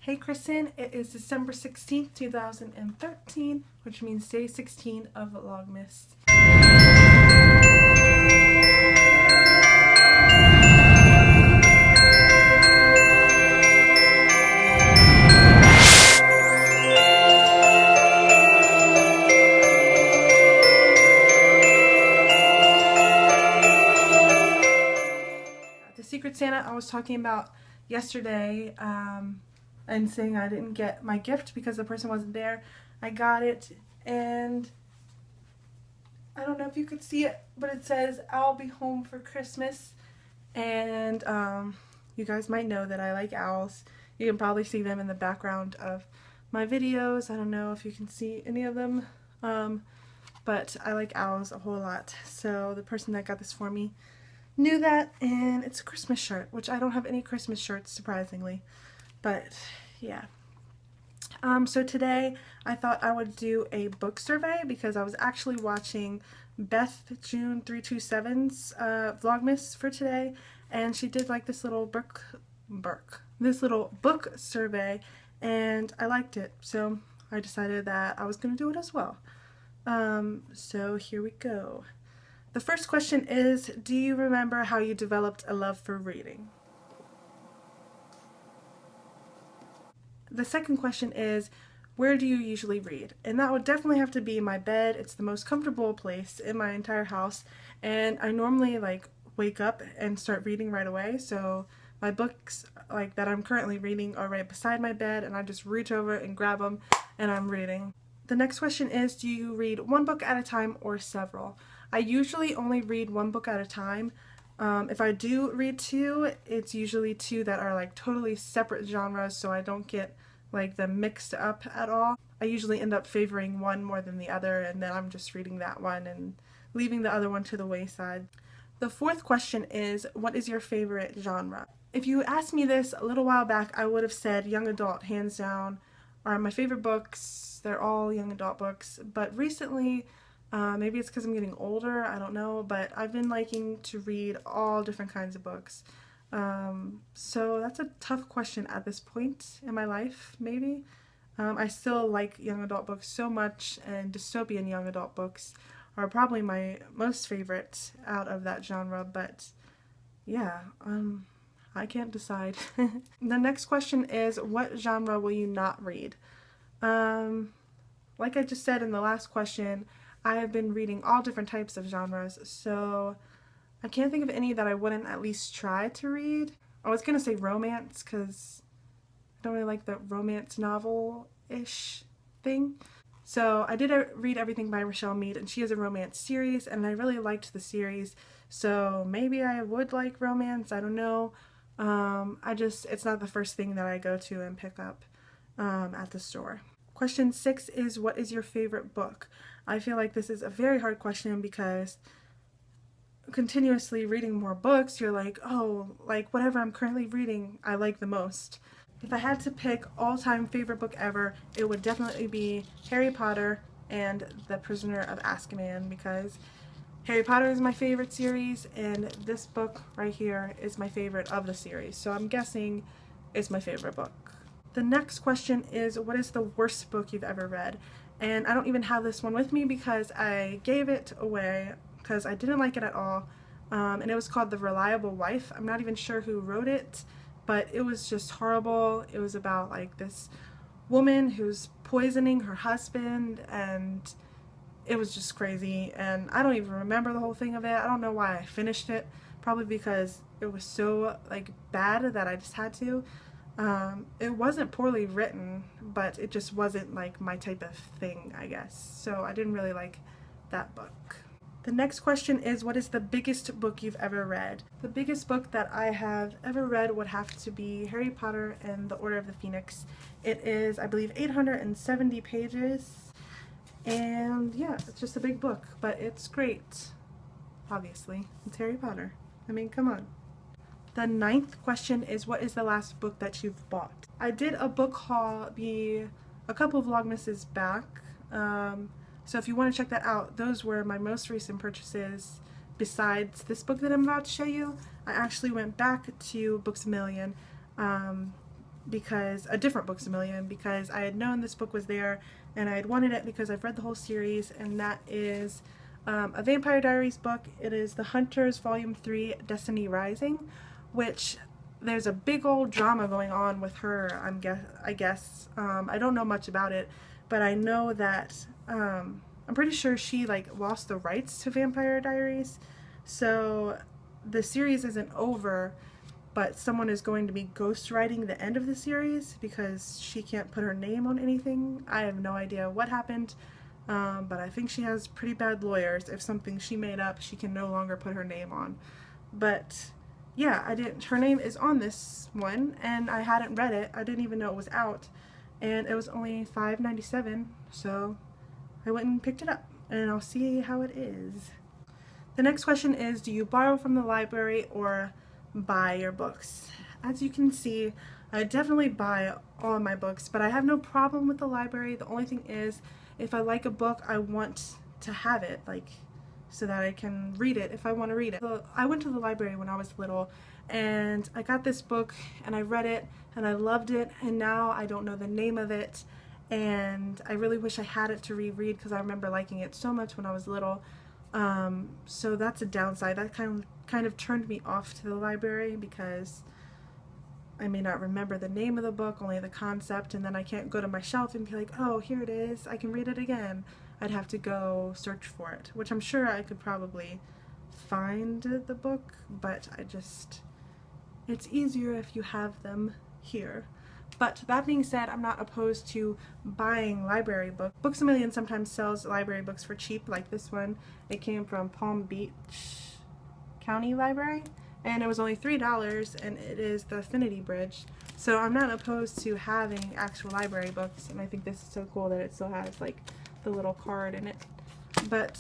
Hey Kristen, it is December 16th, 2013, which means day 16 of Vlogmas. The Secret Santa I was talking about yesterday, and saying I didn't get my gift because the person wasn't there. I got it, and I don't know if you could see it, but it says I'll be home for Christmas. And you guys might know that I like owls. You can probably see them in the background of my videos. I don't know if you can see any of them, but I like owls a whole lot. So the person that got this for me knew that, and it's a Christmas shirt, which I don't have any Christmas shirts, surprisingly. But yeah. So today I thought I would do a book survey because I was actually watching Beth June 327's Vlogmas for today, and she did like this little book survey, and I liked it, so I decided that I was going to do it as well. So here we go. The first question is, do you remember how you developed a love for reading? The second question is, where do you usually read? And that would definitely have to be my bed. It's the most comfortable place in my entire house, and I normally wake up and start reading right away. So my books that I'm currently reading are right beside my bed, and I just reach over and grab them and I'm reading. The next question is, do you read one book at a time or several? I usually only read one book at a time. If I do read two, it's usually two that are totally separate genres, so I don't get them mixed up at all. I usually end up favoring one more than the other, and then I'm just reading that one and leaving the other one to the wayside. The fourth question is, what is your favorite genre? If you asked me this a little while back, I would have said young adult, hands down, are my favorite books. They're all young adult books, but recently, maybe it's because I'm getting older, I don't know, but I've been liking to read all different kinds of books. So that's a tough question at this point in my life, maybe. I still like young adult books so much, and dystopian young adult books are probably my most favorite out of that genre, but yeah, I can't decide. The next question is, what genre will you not read? Like I just said in the last question, I have been reading all different types of genres, so I can't think of any that I wouldn't at least try to read. I was going to say romance because I don't really like the romance novel-ish thing. So I did read everything by Rochelle Mead, and she has a romance series, and I really liked the series, so maybe I would like romance, I don't know. It's not the first thing that I go to and pick up at the store. Question 6 is, what is your favorite book? I feel like this is a very hard question because continuously reading more books, you're whatever I'm currently reading, I like the most. If I had to pick all-time favorite book ever, it would definitely be Harry Potter and The Prisoner of Azkaban, because Harry Potter is my favorite series, and this book right here is my favorite of the series, so I'm guessing it's my favorite book. The next question is, what is the worst book you've ever read? And I don't even have this one with me because I gave it away because I didn't like it at all. And it was called The Reliable Wife. I'm not even sure who wrote it, but it was just horrible. It was about this woman who's poisoning her husband, and it was just crazy. And I don't even remember the whole thing of it. I don't know why I finished it. Probably because it was so bad that I just had to. It wasn't poorly written, but it just wasn't my type of thing, I guess. So I didn't really like that book. The next question is, what is the biggest book you've ever read? The biggest book that I have ever read would have to be Harry Potter and the Order of the Phoenix. It is, I believe, 870 pages, and yeah, it's just a big book, but it's great. Obviously, it's Harry Potter. I mean, come on. The 9th question is, what is the last book that you've bought? I did a book haul a couple of Vlogmases back, so if you want to check that out, those were my most recent purchases besides this book that I'm about to show you. I actually went back to Books A Million because a different Books-A-Million, because I had known this book was there and I had wanted it because I've read the whole series, and that is a Vampire Diaries book. It is The Hunters Volume 3 Destiny Rising, which there's a big old drama going on with her, I guess. I don't know much about it, but I know that I'm pretty sure she like lost the rights to Vampire Diaries, so the series isn't over, but someone is going to be ghostwriting the end of the series because she can't put her name on anything. I have no idea what happened, but I think she has pretty bad lawyers. If something she made up, she can no longer put her name on. But yeah, her name is on this one, and I hadn't read it. I didn't even know it was out, and it was only $5.97, so I went and picked it up, and I'll see how it is. The next question is, do you borrow from the library or buy your books? As you can see, I definitely buy all of my books, but I have no problem with the library. The only thing is, if I like a book, I want to have it, like, so that I can read it if I want to read it. I went to the library when I was little, and I got this book, and I read it, and I loved it, and now I don't know the name of it, and I really wish I had it to reread because I remember liking it so much when I was little. So that's a downside. That kind of turned me off to the library because I may not remember the name of the book, only the concept, and then I can't go to my shelf and be like, oh, here it is, I can read it again. I'd have to go search for it, which I'm sure I could probably find the book, but it's easier if you have them here. But that being said, I'm not opposed to buying library books. Books-A-Million sometimes sells library books for cheap, like this one. It came from Palm Beach County Library, and it was only $3, and it is the Affinity Bridge. So I'm not opposed to having actual library books, and I think this is so cool that it still has like the little card in it. But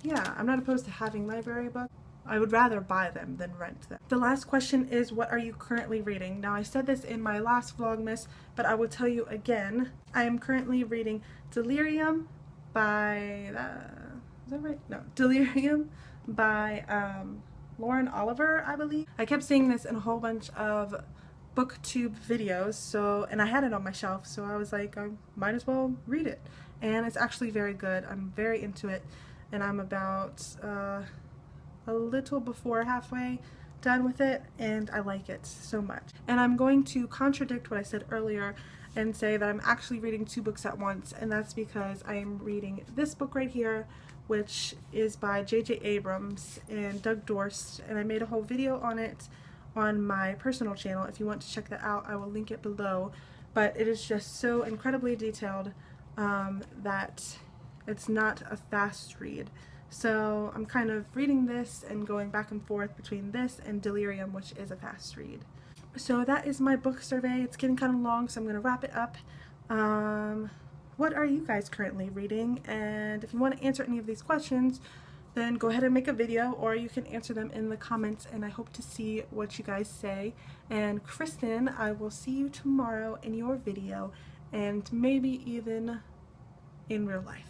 yeah, I'm not opposed to having library books. I would rather buy them than rent them. The last question is, what are you currently reading? Now, I said this in my last Vlogmas, but I will tell you again. I am currently reading Delirium by, is that right? No, Delirium by Lauren Oliver, I believe. I kept seeing this in a whole bunch of booktube videos, and I had it on my shelf, so I was like, I might as well read it. And it's actually very good. I'm very into it, and I'm about a little before halfway done with it, and I like it so much. And I'm going to contradict what I said earlier and say that I'm actually reading 2 books at once, and that's because I am reading this book right here, which is by J.J. Abrams and Doug Dorst, and I made a whole video on it on my personal channel. If you want to check that out, I will link it below. But it is just so incredibly detailed that it's not a fast read. So I'm kind of reading this and going back and forth between this and Delirium, which is a fast read. So that is my book survey. It's getting kind of long, so I'm going to wrap it up. What are you guys currently reading? And if you want to answer any of these questions, then go ahead and make a video, or you can answer them in the comments, and I hope to see what you guys say. And Kristen, I will see you tomorrow in your video, and maybe even in real life.